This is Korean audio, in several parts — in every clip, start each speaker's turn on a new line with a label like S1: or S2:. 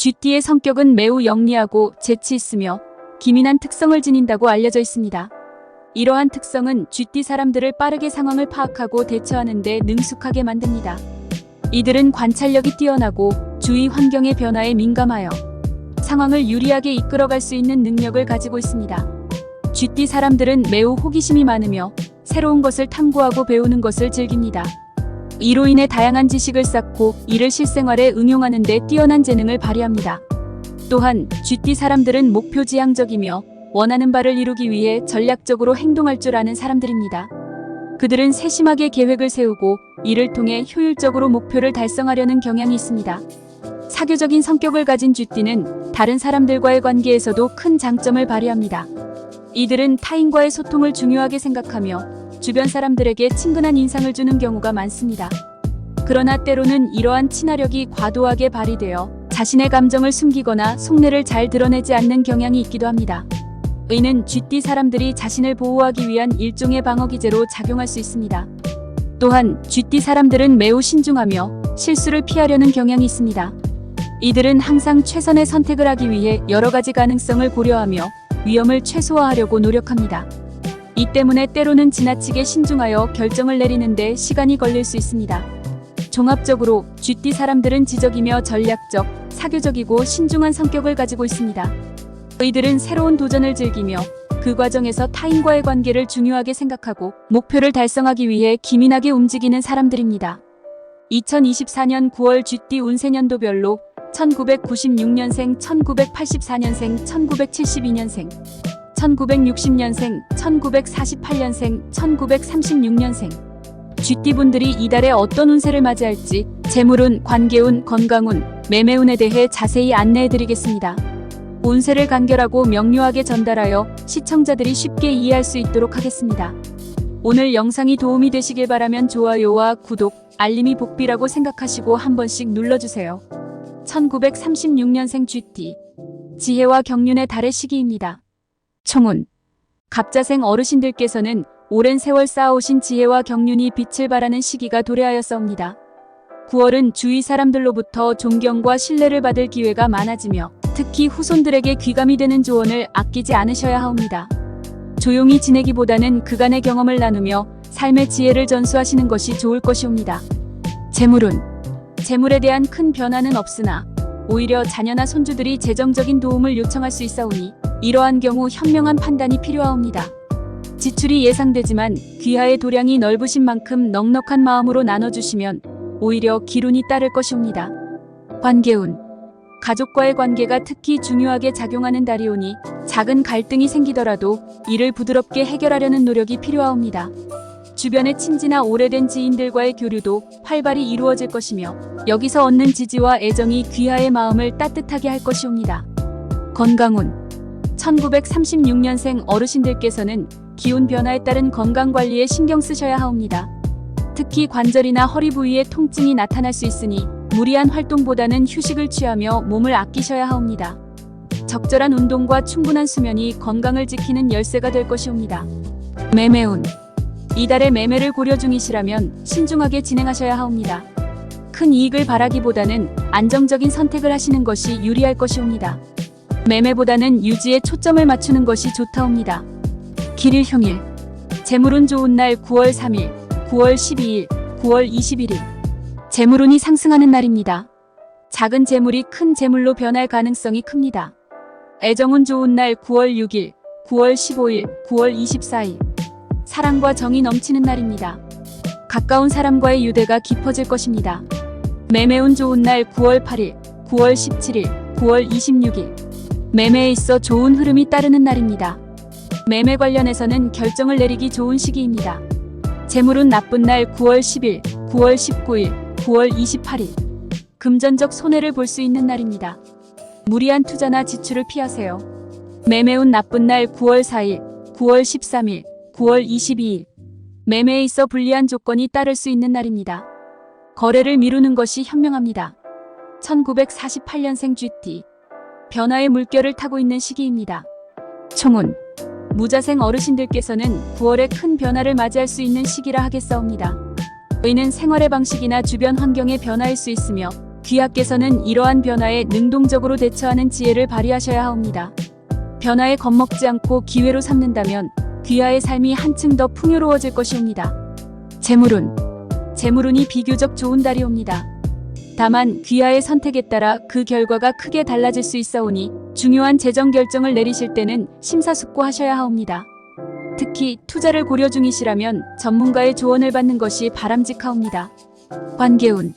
S1: 쥐띠의 성격은 매우 영리하고 재치 있으며 기민한 특성을 지닌다고 알려져 있습니다. 이러한 특성은 쥐띠 사람들을 빠르게 상황을 파악하고 대처하는 데 능숙하게 만듭니다. 이들은 관찰력이 뛰어나고 주위 환경의 변화에 민감하여 상황을 유리하게 이끌어갈 수 있는 능력을 가지고 있습니다. 쥐띠 사람들은 매우 호기심이 많으며 새로운 것을 탐구하고 배우는 것을 즐깁니다. 이로 인해 다양한 지식을 쌓고 이를 실생활에 응용하는 데 뛰어난 재능을 발휘합니다. 또한 쥐띠 사람들은 목표지향적이며 원하는 바를 이루기 위해 전략적으로 행동할 줄 아는 사람들입니다. 그들은 세심하게 계획을 세우고 이를 통해 효율적으로 목표를 달성하려는 경향이 있습니다. 사교적인 성격을 가진 쥐띠는 다른 사람들과의 관계에서도 큰 장점을 발휘합니다. 이들은 타인과의 소통을 중요하게 생각하며 주변 사람들에게 친근한 인상을 주는 경우가 많습니다. 그러나 때로는 이러한 친화력이 과도하게 발휘되어 자신의 감정을 숨기거나 속내를 잘 드러내지 않는 경향이 있기도 합니다. 이는 쥐띠 사람들이 자신을 보호하기 위한 일종의 방어기제로 작용할 수 있습니다. 또한 쥐띠 사람들은 매우 신중하며 실수를 피하려는 경향이 있습니다. 이들은 항상 최선의 선택을 하기 위해 여러 가지 가능성을 고려하며 위험을 최소화하려고 노력합니다. 이 때문에 때로는 지나치게 신중하여 결정을 내리는 데 시간이 걸릴 수 있습니다. 종합적으로 쥐띠 사람들은 지적이며 전략적, 사교적이고 신중한 성격을 가지고 있습니다. 이들은 새로운 도전을 즐기며 그 과정에서 타인과의 관계를 중요하게 생각하고 목표를 달성하기 위해 기민하게 움직이는 사람들입니다. 2024년 9월 쥐띠 운세년도별로 1996년생, 1984년생, 1972년생, 1960년생, 1948년생, 1936년생 쥐띠분들이 이달에 어떤 운세를 맞이할지 재물운, 관계운, 건강운, 매매운에 대해 자세히 안내해드리겠습니다. 운세를 간결하고 명료하게 전달하여 시청자들이 쉽게 이해할 수 있도록 하겠습니다. 오늘 영상이 도움이 되시길 바라면 좋아요와 구독, 알림이 복비라고 생각하시고 한 번씩 눌러주세요. 1936년생 쥐띠, 지혜와 경륜의 달의 시기입니다. 총운, 갑자생 어르신들께서는 오랜 세월 쌓아오신 지혜와 경륜이 빛을 발하는 시기가 도래하였사옵니다. 9월은 주위 사람들로부터 존경과 신뢰를 받을 기회가 많아지며 특히 후손들에게 귀감이 되는 조언을 아끼지 않으셔야 하옵니다. 조용히 지내기보다는 그간의 경험을 나누며 삶의 지혜를 전수하시는 것이 좋을 것이옵니다. 재물운, 재물에 대한 큰 변화는 없으나 오히려 자녀나 손주들이 재정적인 도움을 요청할 수 있사오니 이러한 경우 현명한 판단이 필요하옵니다. 지출이 예상되지만 귀하의 도량이 넓으신 만큼 넉넉한 마음으로 나눠주시면 오히려 기운이 따를 것이옵니다. 관계운, 가족과의 관계가 특히 중요하게 작용하는 달이오니 작은 갈등이 생기더라도 이를 부드럽게 해결하려는 노력이 필요하옵니다. 주변의 친지나 오래된 지인들과의 교류도 활발히 이루어질 것이며 여기서 얻는 지지와 애정이 귀하의 마음을 따뜻하게 할 것이옵니다. 건강운, 1936년생 어르신들께서는 기운 변화에 따른 건강관리에 신경 쓰셔야 하옵니다. 특히 관절이나 허리 부위에 통증이 나타날 수 있으니 무리한 활동보다는 휴식을 취하며 몸을 아끼셔야 하옵니다. 적절한 운동과 충분한 수면이 건강을 지키는 열쇠가 될 것이옵니다. 매매운, 이달의 매매를 고려 중이시라면 신중하게 진행하셔야 하옵니다. 큰 이익을 바라기보다는 안정적인 선택을 하시는 것이 유리할 것이옵니다. 매매보다는 유지에 초점을 맞추는 것이 좋다옵니다. 길일흉일, 재물운 좋은 날 9월 3일, 9월 12일, 9월 21일 재물운이 상승하는 날입니다. 작은 재물이 큰 재물로 변할 가능성이 큽니다. 애정운 좋은 날 9월 6일, 9월 15일, 9월 24일 사랑과 정이 넘치는 날입니다. 가까운 사람과의 유대가 깊어질 것입니다. 매매운 좋은 날 9월 8일, 9월 17일, 9월 26일 매매에 있어 좋은 흐름이 따르는 날입니다. 매매 관련해서는 결정을 내리기 좋은 시기입니다. 재물운 나쁜 날 9월 10일, 9월 19일, 9월 28일 금전적 손해를 볼 수 있는 날입니다. 무리한 투자나 지출을 피하세요. 매매운 나쁜 날 9월 4일, 9월 13일, 9월 22일 매매에 있어 불리한 조건이 따를 수 있는 날입니다. 거래를 미루는 것이 현명합니다. 1948년생 쥐띠, 변화의 물결을 타고 있는 시기입니다. 총운, 무자생 어르신들께서는 9월에 큰 변화를 맞이할 수 있는 시기라 하겠사옵니다. 이는 생활의 방식이나 주변 환경의 변화일 수 있으며 귀하께서는 이러한 변화에 능동적으로 대처하는 지혜를 발휘하셔야 하옵니다. 변화에 겁먹지 않고 기회로 삼는다면 귀하의 삶이 한층 더 풍요로워질 것이옵니다. 재물운이 비교적 좋은 달이옵니다. 다만 귀하의 선택에 따라 그 결과가 크게 달라질 수 있사오니 중요한 재정 결정을 내리실 때는 심사숙고하셔야 하옵니다. 특히 투자를 고려 중이시라면 전문가의 조언을 받는 것이 바람직하옵니다. 관계운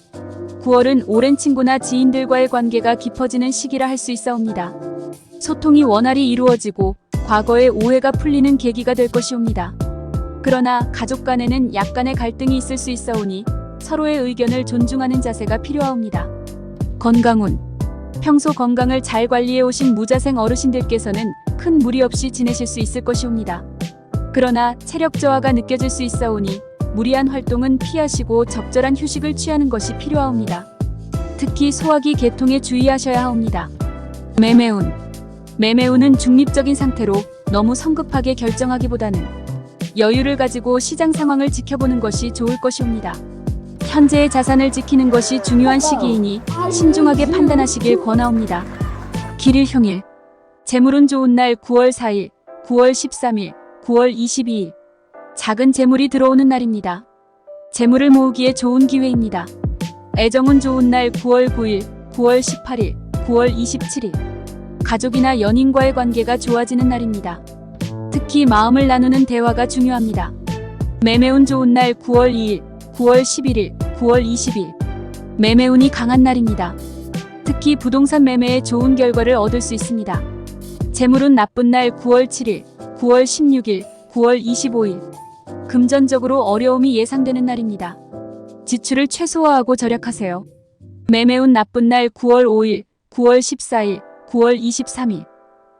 S1: 9월은 오랜 친구나 지인들과의 관계가 깊어지는 시기라 할 수 있사옵니다. 소통이 원활히 이루어지고 과거의 오해가 풀리는 계기가 될 것이옵니다. 그러나 가족 간에는 약간의 갈등이 있을 수 있사오니 서로의 의견을 존중하는 자세가 필요하옵니다. 건강운 평소 건강을 잘 관리해 오신 무자생 어르신들께서는 큰 무리 없이 지내실 수 있을 것이옵니다. 그러나 체력 저하가 느껴질 수 있사오니 무리한 활동은 피하시고 적절한 휴식을 취하는 것이 필요하옵니다. 특히 소화기 계통에 주의하셔야 하옵니다. 매매운은 중립적인 상태로 너무 성급하게 결정하기보다는 여유를 가지고 시장 상황을 지켜보는 것이 좋을 것이옵니다. 현재의 자산을 지키는 것이 중요한 시기이니 신중하게 판단하시길 권하옵니다. 길일흉일 재물운 좋은 날 9월 4일, 9월 13일, 9월 22일 작은 재물이 들어오는 날입니다. 재물을 모으기에 좋은 기회입니다. 애정운 좋은 날 9월 9일, 9월 18일, 9월 27일 가족이나 연인과의 관계가 좋아지는 날입니다. 특히 마음을 나누는 대화가 중요합니다. 매매운 좋은 날 9월 2일, 9월 11일, 9월 20일 매매운이 강한 날입니다. 특히 부동산 매매에 좋은 결과를 얻을 수 있습니다. 재물운 나쁜 날 9월 7일, 9월 16일, 9월 25일 금전적으로 어려움이 예상되는 날입니다. 지출을 최소화하고 절약하세요. 매매운 나쁜 날 9월 5일, 9월 14일, 9월 23일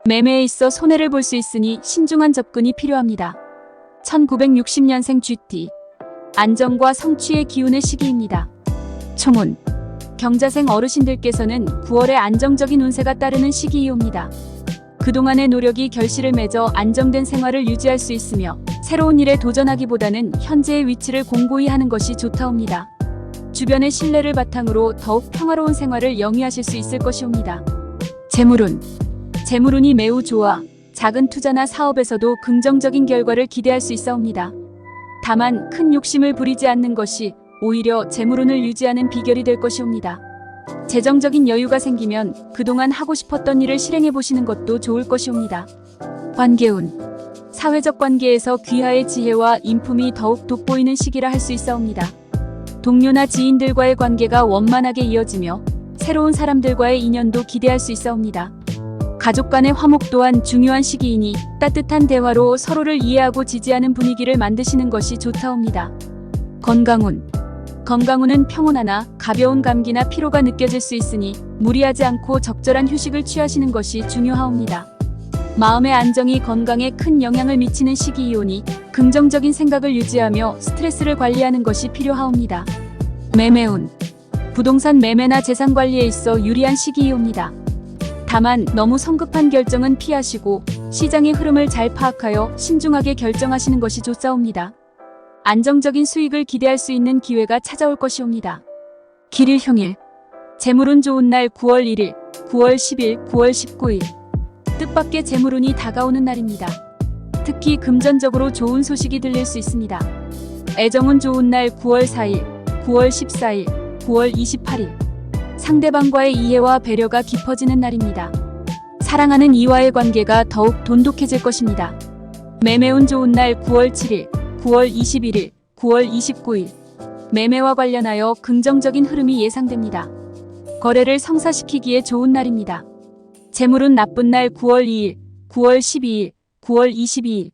S1: 매매에 있어 손해를 볼 수 있으니 신중한 접근이 필요합니다. 1960년생 쥐띠 안정과 성취의 기운의 시기입니다. 총운 경자생 어르신들께서는 9월에 안정적인 운세가 따르는 시기이옵니다. 그동안의 노력이 결실을 맺어 안정된 생활을 유지할 수 있으며 새로운 일에 도전하기보다는 현재의 위치를 공고히 하는 것이 좋다옵니다. 주변의 신뢰를 바탕으로 더욱 평화로운 생활을 영위하실 수 있을 것이옵니다. 재물운이 매우 좋아 작은 투자나 사업에서도 긍정적인 결과를 기대할 수 있사옵니다. 다만 큰 욕심을 부리지 않는 것이 오히려 재물운을 유지하는 비결이 될 것이옵니다. 재정적인 여유가 생기면 그동안 하고 싶었던 일을 실행해 보시는 것도 좋을 것이옵니다. 관계운 사회적 관계에서 귀하의 지혜와 인품이 더욱 돋보이는 시기라 할 수 있사옵니다. 동료나 지인들과의 관계가 원만하게 이어지며 새로운 사람들과의 인연도 기대할 수 있사옵니다. 가족 간의 화목 또한 중요한 시기이니 따뜻한 대화로 서로를 이해하고 지지하는 분위기를 만드시는 것이 좋다옵니다. 건강운은 평온하나 가벼운 감기나 피로가 느껴질 수 있으니 무리하지 않고 적절한 휴식을 취하시는 것이 중요하옵니다. 마음의 안정이 건강에 큰 영향을 미치는 시기이오니 긍정적인 생각을 유지하며 스트레스를 관리하는 것이 필요하옵니다. 매매운 부동산 매매나 재산 관리에 있어 유리한 시기이옵니다. 다만 너무 성급한 결정은 피하시고 시장의 흐름을 잘 파악하여 신중하게 결정하시는 것이 좋사옵니다. 안정적인 수익을 기대할 수 있는 기회가 찾아올 것이옵니다. 길일흉일 재물운 좋은 날 9월 1일, 9월 10일, 9월 19일 뜻밖의 재물운이 다가오는 날입니다. 특히 금전적으로 좋은 소식이 들릴 수 있습니다. 애정운 좋은 날 9월 4일, 9월 14일, 9월 28일 상대방과의 이해와 배려가 깊어지는 날입니다. 사랑하는 이와의 관계가 더욱 돈독해질 것입니다. 매매운 좋은 날 9월 7일, 9월 21일, 9월 29일 매매와 관련하여 긍정적인 흐름이 예상됩니다. 거래를 성사시키기에 좋은 날입니다. 재물운 나쁜 날 9월 2일, 9월 12일, 9월 22일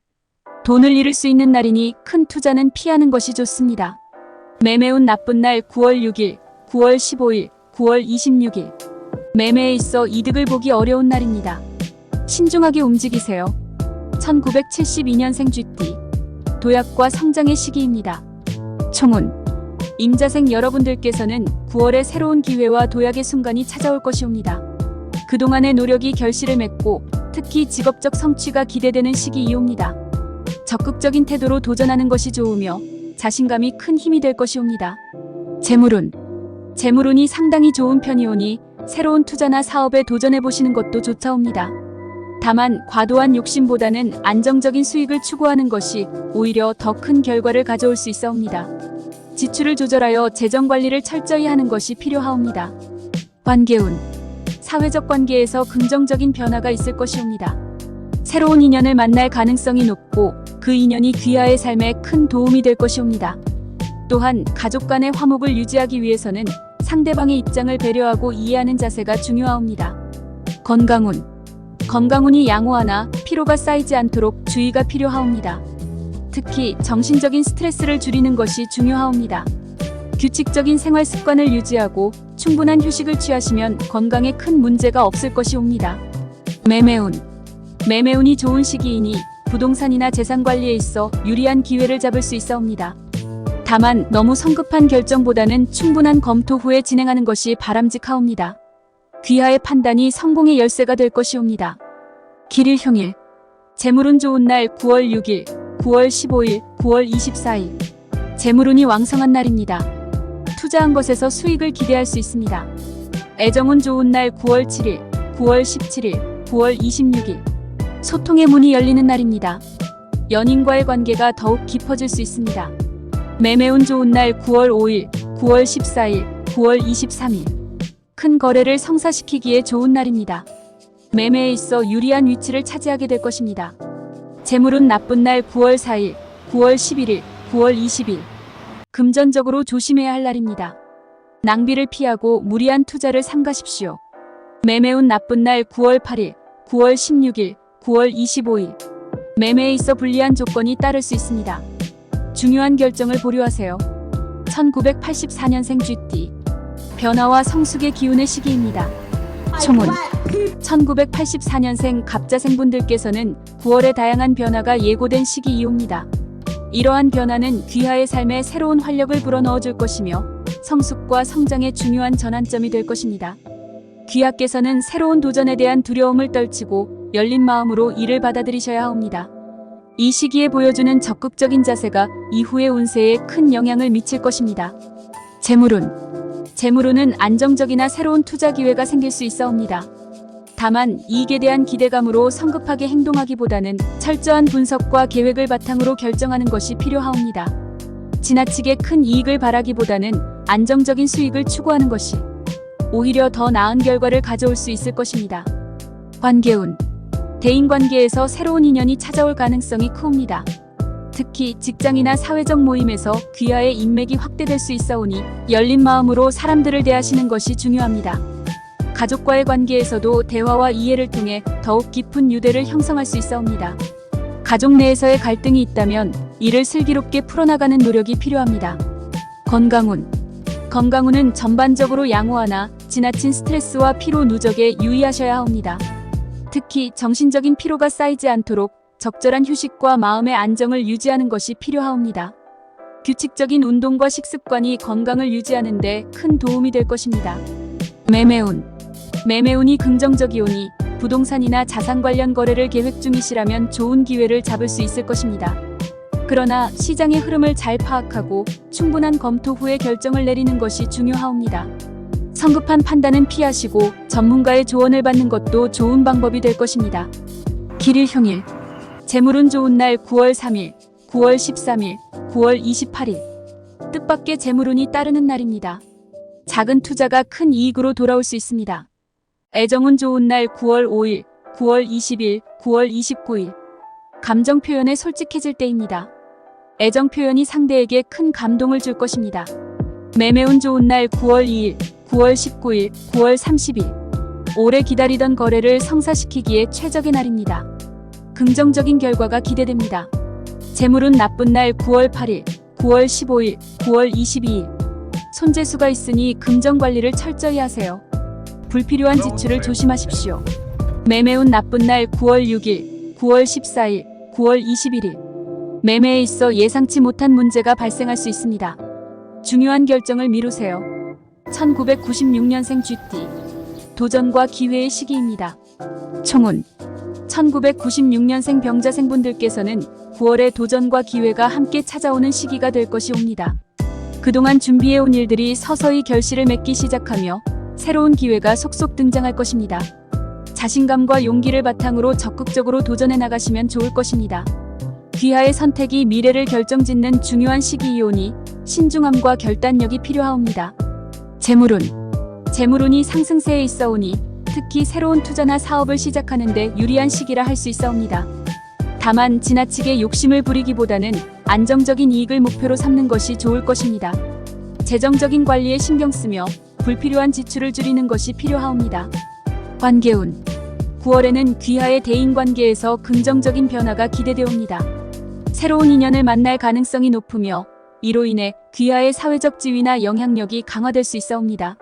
S1: 돈을 잃을 수 있는 날이니 큰 투자는 피하는 것이 좋습니다. 매매운 나쁜 날 9월 6일, 9월 15일, 9월 26일 매매에 있어 이득을 보기 어려운 날입니다. 신중하게 움직이세요. 1972년생 쥐띠 도약과 성장의 시기입니다. 총운 임자생 여러분들께서는 9월에 새로운 기회와 도약의 순간이 찾아올 것이옵니다. 그동안의 노력이 결실을 맺고 특히 직업적 성취가 기대되는 시기이옵니다. 적극적인 태도로 도전하는 것이 좋으며 자신감이 큰 힘이 될 것이옵니다. 재물운이 상당히 좋은 편이오니 새로운 투자나 사업에 도전해보시는 것도 좋사옵니다. 다만 과도한 욕심보다는 안정적인 수익을 추구하는 것이 오히려 더 큰 결과를 가져올 수 있사옵니다. 지출을 조절하여 재정관리를 철저히 하는 것이 필요하옵니다. 관계운. 사회적 관계에서 긍정적인 변화가 있을 것이옵니다. 새로운 인연을 만날 가능성이 높고 그 인연이 귀하의 삶에 큰 도움이 될 것이옵니다. 또한 가족 간의 화목을 유지하기 위해서는 상대방의 입장을 배려하고 이해하는 자세가 중요하옵니다. 건강운. 건강운이 양호하나 피로가 쌓이지 않도록 주의가 필요하옵니다. 특히 정신적인 스트레스를 줄이는 것이 중요하옵니다. 규칙적인 생활 습관을 유지하고 충분한 휴식을 취하시면 건강에 큰 문제가 없을 것이옵니다. 매매운. 매매운이 좋은 시기이니 부동산이나 재산 관리에 있어 유리한 기회를 잡을 수 있사옵니다. 다만 너무 성급한 결정보다는 충분한 검토 후에 진행하는 것이 바람직하옵니다. 귀하의 판단이 성공의 열쇠가 될 것이옵니다. 길일형일. 재물운 좋은 날 9월 6일, 9월 15일, 9월 24일. 재물운이 왕성한 날입니다. 투자한 것에서 수익을 기대할 수 있습니다. 애정운 좋은 날 9월 7일, 9월 17일, 9월 26일. 소통의 문이 열리는 날입니다. 연인과의 관계가 더욱 깊어질 수 있습니다. 매매운 좋은 날 9월 5일, 9월 14일, 9월 23일. 큰 거래를 성사시키기에 좋은 날입니다. 매매에 있어 유리한 위치를 차지하게 될 것입니다. 재물운 나쁜 날 9월 4일, 9월 11일, 9월 20일. 금전적으로 조심해야 할 날입니다. 낭비를 피하고 무리한 투자를 삼가십시오. 매매운 나쁜 날 9월 8일, 9월 16일, 9월 25일. 매매에 있어 불리한 조건이 따를 수 있습니다. 중요한 결정을 보류하세요. 1984년생 쥐띠. 변화와 성숙의 기운의 시기입니다. 총운. 1984년생 갑자생분들께서는 9월에 다양한 변화가 예고된 시기이옵니다. 이러한 변화는 귀하의 삶에 새로운 활력을 불어넣어 줄 것이며 성숙과 성장의 중요한 전환점이 될 것입니다. 귀하께서는 새로운 도전에 대한 두려움을 떨치고 열린 마음으로 이를 받아들이셔야 합니다. 이 시기에 보여주는 적극적인 자세가 이후의 운세에 큰 영향을 미칠 것입니다. 재물운. 재물운은 안정적이나 새로운 투자 기회가 생길 수 있사옵니다. 다만 이익에 대한 기대감으로 성급하게 행동하기보다는 철저한 분석과 계획을 바탕으로 결정하는 것이 필요하옵니다. 지나치게 큰 이익을 바라기보다는 안정적인 수익을 추구하는 것이 오히려 더 나은 결과를 가져올 수 있을 것입니다. 관계운. 대인관계에서 새로운 인연이 찾아올 가능성이 크옵니다. 특히 직장이나 사회적 모임에서 귀하의 인맥이 확대될 수 있사오니 열린 마음으로 사람들을 대하시는 것이 중요합니다. 가족과의 관계에서도 대화와 이해를 통해 더욱 깊은 유대를 형성할 수 있사옵니다. 가족 내에서의 갈등이 있다면 이를 슬기롭게 풀어나가는 노력이 필요합니다. 건강운. 건강운은 전반적으로 양호하나 지나친 스트레스와 피로 누적에 유의하셔야 합니다. 특히 정신적인 피로가 쌓이지 않도록 적절한 휴식과 마음의 안정을 유지하는 것이 필요하옵니다. 규칙적인 운동과 식습관이 건강을 유지하는 데 큰 도움이 될 것입니다. 매매운. 매매운이 긍정적이오니 부동산이나 자산 관련 거래를 계획 중이시라면 좋은 기회를 잡을 수 있을 것입니다. 그러나 시장의 흐름을 잘 파악하고 충분한 검토 후에 결정을 내리는 것이 중요하옵니다. 성급한 판단은 피하시고 전문가의 조언을 받는 것도 좋은 방법이 될 것입니다. 길일형일. 재물운 좋은 날 9월 3일, 9월 13일, 9월 28일. 뜻밖의 재물운이 따르는 날입니다. 작은 투자가 큰 이익으로 돌아올 수 있습니다. 애정운 좋은 날 9월 5일, 9월 20일, 9월 29일. 감정 표현에 솔직해질 때입니다. 애정 표현이 상대에게 큰 감동을 줄 것입니다. 매매운 좋은 날 9월 2일, 9월 19일, 9월 30일. 오래 기다리던 거래를 성사시키기에 최적의 날입니다. 긍정적인 결과가 기대됩니다. 재물운 나쁜 날 9월 8일, 9월 15일, 9월 22일. 손재수가 있으니 금전 관리를 철저히 하세요. 불필요한 지출을 조심하십시오. 매매운 나쁜 날 9월 6일, 9월 14일, 9월 21일. 매매에 있어 예상치 못한 문제가 발생할 수 있습니다. 중요한 결정을 미루세요. 1996년생 쥐띠. 도전과 기회의 시기입니다. 총운. 1996년생 병자생분들께서는 9월에 도전과 기회가 함께 찾아오는 시기가 될 것이옵니다. 그동안 준비해온 일들이 서서히 결실을 맺기 시작하며 새로운 기회가 속속 등장할 것입니다. 자신감과 용기를 바탕으로 적극적으로 도전해 나가시면 좋을 것입니다. 귀하의 선택이 미래를 결정짓는 중요한 시기이오니 신중함과 결단력이 필요하옵니다. 재물운이 상승세에 있어오니 특히 새로운 투자나 사업을 시작하는 데 유리한 시기라 할 수 있사옵니다. 다만 지나치게 욕심을 부리기보다는 안정적인 이익을 목표로 삼는 것이 좋을 것입니다. 재정적인 관리에 신경 쓰며 불필요한 지출을 줄이는 것이 필요하옵니다. 관계운 9월에는 귀하의 대인관계에서 긍정적인 변화가 기대되옵니다. 새로운 인연을 만날 가능성이 높으며 이로 인해 귀하의 사회적 지위나 영향력이 강화될 수 있사옵니다.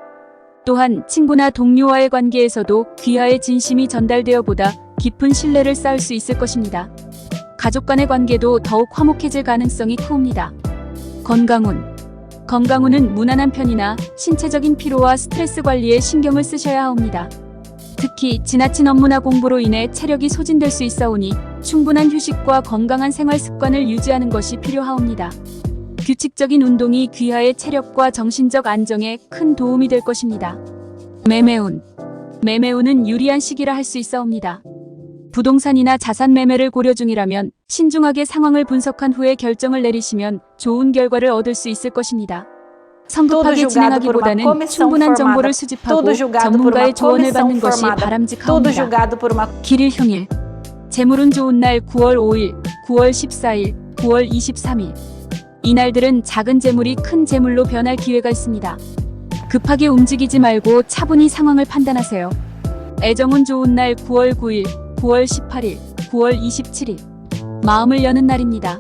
S1: 또한 친구나 동료와의 관계에서도 귀하의 진심이 전달되어 보다 깊은 신뢰를 쌓을 수 있을 것입니다. 가족 간의 관계도 더욱 화목해질 가능성이 크옵니다. 건강운은 무난한 편이나 신체적인 피로와 스트레스 관리에 신경을 쓰셔야 합니다. 특히 지나친 업무나 공부로 인해 체력이 소진될 수 있사오니 충분한 휴식과 건강한 생활 습관을 유지하는 것이 필요하옵니다. 규칙적인 운동이 귀하의 체력과 정신적 안정에 큰 도움이 될 것입니다. 매매운은 유리한 시기라 할 수 있사옵니다. 부동산이나 자산 매매를 고려 중이라면 신중하게 상황을 분석한 후에 결정을 내리시면 좋은 결과를 얻을 수 있을 것입니다. 성급하게 진행하기보다는 충분한 정보를 수집하고 전문가의 조언을 받는 것이 바람직합니다. 길일흉일 재물운 좋은 날 9월 5일, 9월 14일, 9월 23일 이날들은 작은 재물이 큰 재물로 변할 기회가 있습니다. 급하게 움직이지 말고 차분히 상황을 판단하세요. 애정운 좋은 날 9월 9일, 9월 18일, 9월 27일 마음을 여는 날입니다.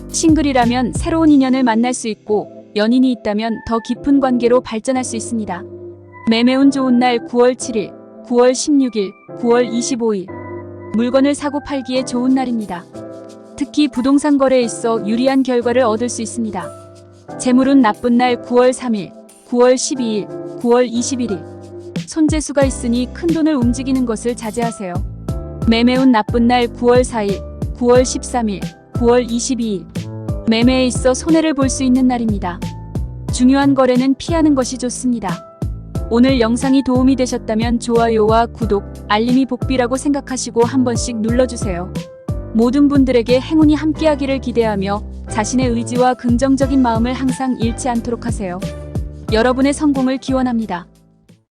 S1: 싱글이라면 새로운 인연을 만날 수 있고 연인이 있다면 더 깊은 관계로 발전할 수 있습니다. 매매운 좋은 날 9월 7일, 9월 16일, 9월 25일 물건을 사고 팔기에 좋은 날입니다. 특히 부동산 거래에 있어 유리한 결과를 얻을 수 있습니다. 재물운 나쁜 날 9월 3일, 9월 12일, 9월 21일 손재수가 있으니 큰돈을 움직이는 것을 자제하세요. 매매운 나쁜 날 9월 4일, 9월 13일, 9월 22일 매매에 있어 손해를 볼 수 있는 날입니다. 중요한 거래는 피하는 것이 좋습니다. 오늘 영상이 도움이 되셨다면 좋아요와 구독, 알림이 복비라고 생각하시고 한 번씩 눌러주세요. 모든 분들에게 행운이 함께하기를 기대하며 자신의 의지와 긍정적인 마음을 항상 잃지 않도록 하세요. 여러분의 성공을 기원합니다.